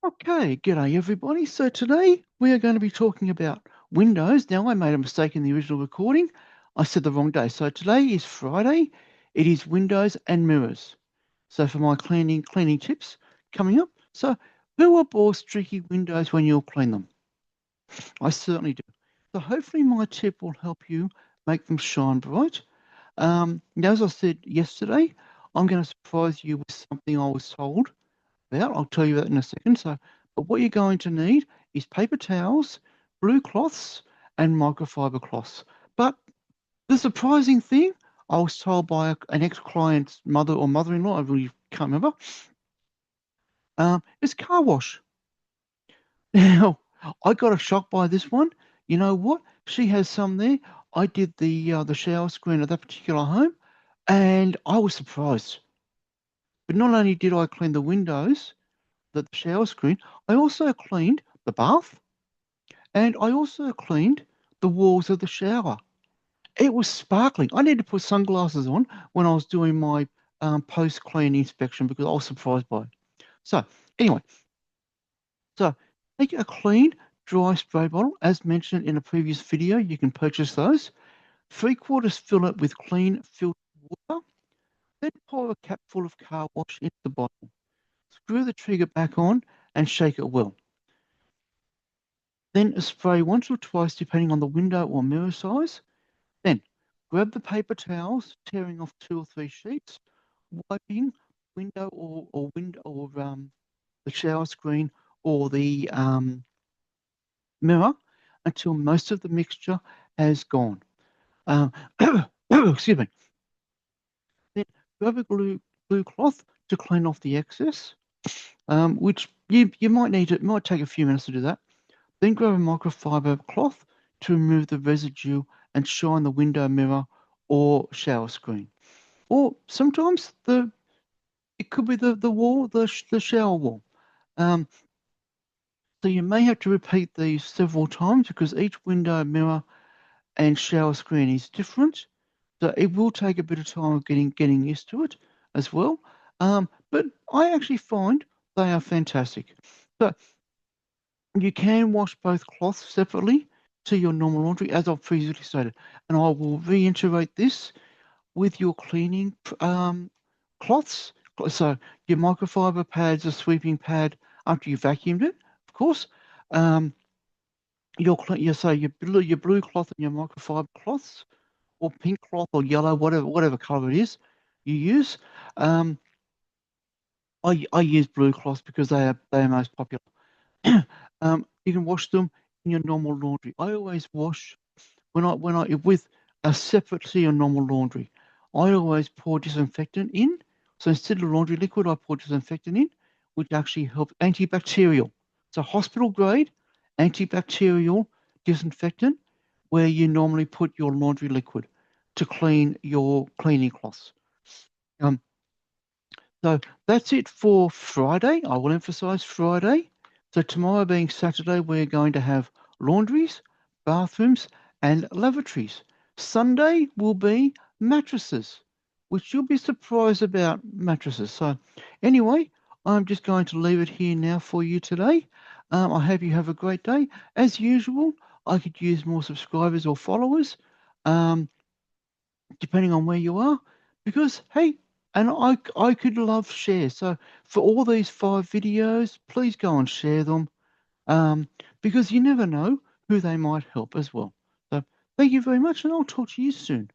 Okay, g'day everybody. So today we are going to be talking about Windows. Now I made a mistake in the original recording. I said the wrong day. So today is Friday. It is Windows and mirrors. So for my cleaning tips coming up. So who abhors streaky windows when you'll clean them? I certainly do. So hopefully my tip will help you make them shine bright. Now, as I said yesterday, I'm going to surprise you with something I was told about. I'll tell you that in a second. So, but what you're going to need is paper towels, blue cloths, and microfiber cloths. But the surprising thing, I was told by an ex-client's mother or mother-in-law, I really can't remember, is car wash. Now, I got a shock by this one. You know what? She has some there. I did the shower screen at that particular home, and I was surprised. But not only did I clean the windows, the shower screen, I also cleaned the bath and I also cleaned the walls of the shower. It was sparkling. I need to put sunglasses on when I was doing my post-clean inspection because I was surprised by it. So, anyway, so take a clean, dry spray bottle. As mentioned in a previous video, you can purchase those. 3/4 fill it with clean filtered water. Then pour a cap full of car wash into the bottle. Screw the trigger back on and shake it well. Then spray once or twice depending on the window or mirror size. Then grab the paper towels, tearing off 2 or 3 sheets, wiping window or the shower screen or the mirror until most of the mixture has gone. Excuse me. Then grab a blue cloth to clean off the excess, which you might need. It might take a few minutes to do that. Then grab a microfiber cloth to remove the residue and shine the window mirror or shower screen. Or sometimes it could be the wall, the shower wall. Um, so you may have to repeat these several times because each window mirror and shower screen is different. So it will take a bit of time of getting used to it as well. But I actually find they are fantastic. So you can wash both cloths separately to your normal laundry, as I've previously stated. And I will reiterate this with your cleaning cloths. So your microfiber pads, a sweeping pad after you vacuumed it, of course. Um, your blue cloth and your microfiber cloths, or pink cloth or yellow, whatever color it is you use. Um, I use blue cloths because they are most popular. You can wash them in your normal laundry. I always wash when I with a separate to your normal laundry. I always pour disinfectant in. So instead of laundry liquid, I pour disinfectant in, which actually helps antibacterial. It's a hospital grade antibacterial disinfectant where you normally put your laundry liquid to clean your cleaning cloths. Um, so that's it for Friday. I will emphasize Friday. So tomorrow being Saturday, we're going to have laundries, bathrooms, and lavatories. Sunday will be mattresses, which you'll be surprised about mattresses. So anyway, I'm just going to leave it here now for you today. I hope you have a great day. As usual, I could use more subscribers or followers. Um, Depending on where you are, because hey, and I could love share. So for all these 5 videos, please go and share them, um, because you never know who they might help as well. So thank you very much, and I'll talk to you soon.